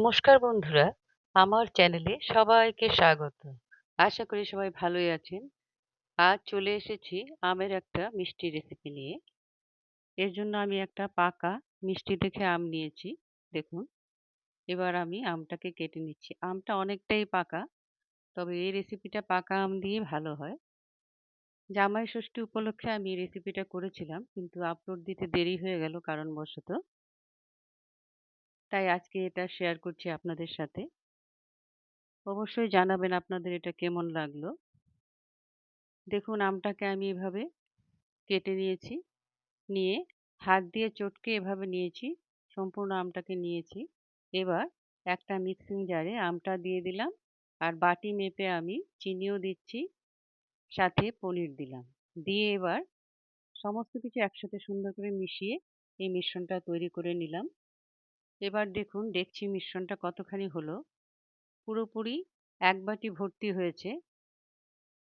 নমস্কার বন্ধুরা, আমার চ্যানেলে সবাইকে স্বাগত। আশা করি সবাই ভালোই আছেন। আজ চলে এসেছি আমের একটা মিষ্টি রেসিপি নিয়ে। এর জন্য আমি একটা পাকা মিষ্টি দেখে আম নিয়েছি। দেখুন, এবার আমি আমটাকে কেটে নিচ্ছি। আমটা অনেকটাই পাকা, তবে এই রেসিপিটা পাকা আম দিয়ে ভালো হয়। জামাই ষষ্ঠী উপলক্ষে আমি এই রেসিপিটা করেছিলাম, কিন্তু আপলোড দিতে দেরি হয়ে গেল কারণবশত। তাই আজকে এটা শেয়ার করছি আপনাদের সাথে। অবশ্যই জানাবেন আপনাদের এটা কেমন লাগলো। দেখুন, আমটাকে আমি এভাবে কেটে নিয়েছি। নিয়ে হাত দিয়ে চটকে এভাবে নিয়েছি। সম্পূর্ণ আমটাকে নিয়েছি। এবার একটা মিক্সিং জারে আমটা দিয়ে দিলাম। আর বাটি মেপে আমি চিনিও দিচ্ছি, সাথে পনির দিলাম। দিয়ে এবার সমস্ত কিছু একসাথে সুন্দর করে মিশিয়ে এই মিশ্রণটা তৈরি করে নিলাম। এবার দেখুন, দেখছি মিশ্রণটা কতখানি হলো। পুরোপুরি এক বাটি ভর্তি হয়েছে।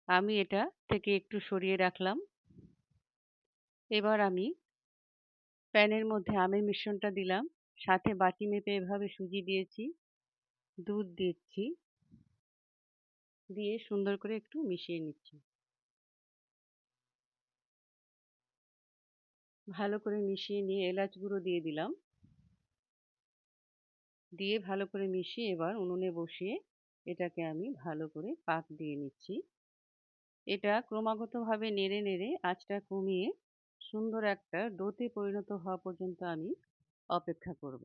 আমি এটা থেকে একটু সরিয়ে রাখলাম। এবার আমি প্যানের মধ্যে আমের মিশ্রণটা দিলাম, সাথে বাটি মেপে এভাবে সুজি দিয়েছি, দুধ দিচ্ছি, দিয়ে সুন্দর করে একটু মিশিয়ে নিচ্ছি। ভালো করে মিশিয়ে নিয়ে এলাচ গুঁড়ো দিয়ে দিলাম। দিয়ে ভালো করে মিশিয়ে এবার উনুনে বসিয়ে এটাকে আমি ভালো করে পাক দিয়ে নিচ্ছি। এটা ক্রমাগতভাবে নেড়ে নেড়ে আঁচটা কমিয়ে সুন্দর একটা ডোতে পরিণত হওয়া পর্যন্ত আমি অপেক্ষা করব।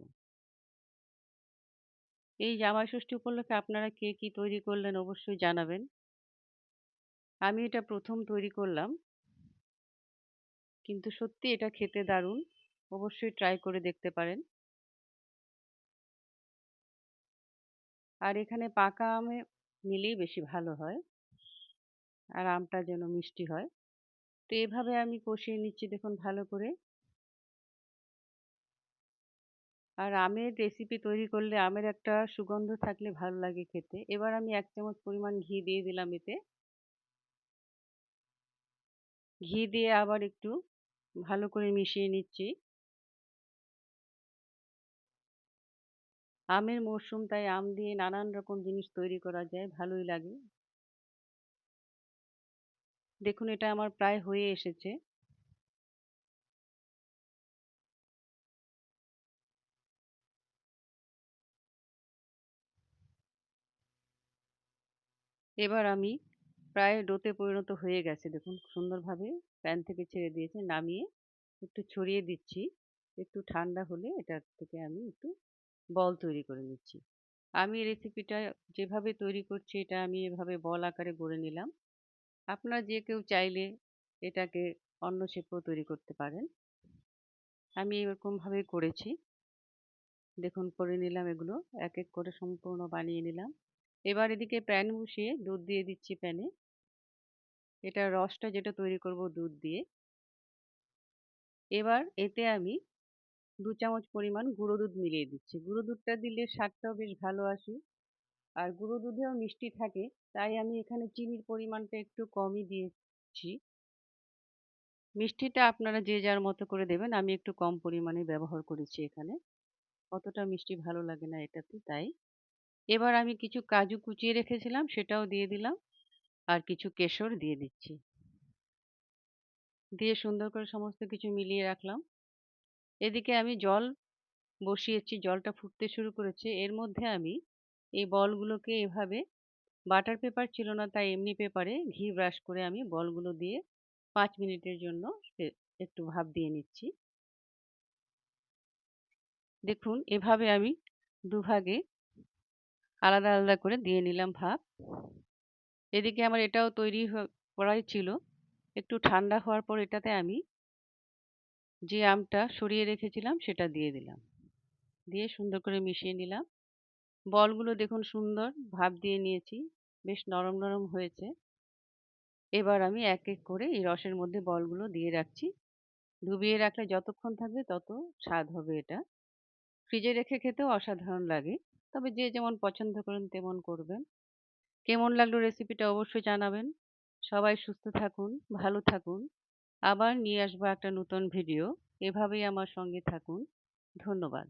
এই জামাই ষষ্ঠী উপলক্ষে আপনারা কে কি তৈরি করলেন অবশ্যই জানাবেন। আমি এটা প্রথম তৈরি করলাম, কিন্তু সত্যি এটা খেতে দারুণ। অবশ্যই ট্রাই করে দেখতে পারেন। আর এখানে পাকা আমে নিলেই বেশি ভালো হয়, আর আমটা যেন মিষ্টি হয়। তো এভাবে আমি কষিয়ে নিচ্ছি, দেখুন ভালো করে। আর আমের রেসিপি তৈরি করলে আমের একটা সুগন্ধ থাকলে ভালো লাগে খেতে। এবার আমি 1 চামচ পরিমাণ ঘি দিয়ে দিলাম এতে। ঘি দিয়ে আবার একটু ভালো করে মিশিয়ে নিচ্ছি। আমের মরশুম, তাই আম দিয়ে নানান রকম জিনিস তৈরি করা যায়, ভালোই লাগে। দেখুন, এটা আমার প্রায় হয়ে এসেছে। এবার আমি প্রায় ডোতে পরিণত হয়ে গেছে, দেখুন সুন্দরভাবে প্যান থেকে ছেড়ে দিয়েছে। নামিয়ে একটু ছড়িয়ে দিচ্ছি। একটু ঠান্ডা হলে এটার থেকে আমি একটু বল তৈরি করে নিচ্ছি। আমি রেসিপিটা যেভাবে তৈরি করছি, এটা আমি এভাবে বল আকারে গড়ে নিলাম। আপনারা যে কেউ চাইলে এটাকে অন্য শেপেও তৈরি করতে পারেন। আমি এরকমভাবে করেছি। দেখুন, করে নিলাম এগুলো, এক এক করে সম্পূর্ণ বানিয়ে নিলাম। এবার এদিকে প্যান বসিয়ে দুধ দিয়ে দিচ্ছি প্যানে। এটা রসটা যেটা তৈরি করব দুধ দিয়ে। এবার এতে আমি 2 চামচ পরিমাণ গুঁড়ো দুধ মিলিয়ে দিচ্ছি। গুঁড়ো দুধটা দিলে স্বাদটাও বেশ ভালো আসে। আর গুঁড়ো দুধেও মিষ্টি থাকে, তাই আমি এখানে চিনির পরিমাণটা একটু কমই দিয়েছি। মিষ্টিটা আপনারা যে যার মতো করে দেবেন। আমি একটু কম পরিমাণে ব্যবহার করেছি এখানে। অতটা মিষ্টি ভালো লাগে না এটাতে, তাই। এবার আমি কিছু কাজু কুচিয়ে রেখেছিলাম, সেটাও দিয়ে দিলাম। আর কিছু কেশর দিয়ে দিচ্ছি। দিয়ে সুন্দর করে সমস্ত কিছু মিলিয়ে রাখলাম। এদিকে আমি জল বসিয়েছি, জলটা ফুটতে শুরু করেছে। এর মধ্যে আমি এই বলগুলোকে এভাবে, বাটার পেপার ছিল না তাই এমনি পেপারে ঘি ব্রাশ করে আমি বলগুলো দিয়ে 5 মিনিটের জন্য একটু ভাপ দিয়ে নিচ্ছি। দেখুন, এভাবে আমি দুভাগে আলাদা আলাদা করে দিয়ে নিলাম ভাপ। এদিকে আমার এটাও তৈরি করাই ছিল। একটু ঠান্ডা হওয়ার পর এটাতে আমি যে আমটা সরিয়ে রেখেছিলাম সেটা দিয়ে দিলাম। দিয়ে সুন্দর করে মিশিয়ে নিলাম। বলগুলো দেখুন সুন্দর ভাপ দিয়ে নিয়েছি, বেশ নরম নরম হয়েছে। এবার আমি এক এক করে এই রসের মধ্যে বলগুলো দিয়ে রাখছি। ডুবিয়ে রাখলে যতক্ষণ থাকবে তত স্বাদ হবে এটা। ফ্রিজে রেখে খেতেও অসাধারণ লাগে। তবে যে যেমন পছন্দ করেন তেমন করবেন। কেমন লাগলো রেসিপিটা অবশ্যই জানাবেন। সবাই সুস্থ থাকুন, ভালো থাকুন। আবার নিয়ে আসবো একটা নতুন ভিডিও। এভাবেই আমার সঙ্গে থাকুন। ধন্যবাদ।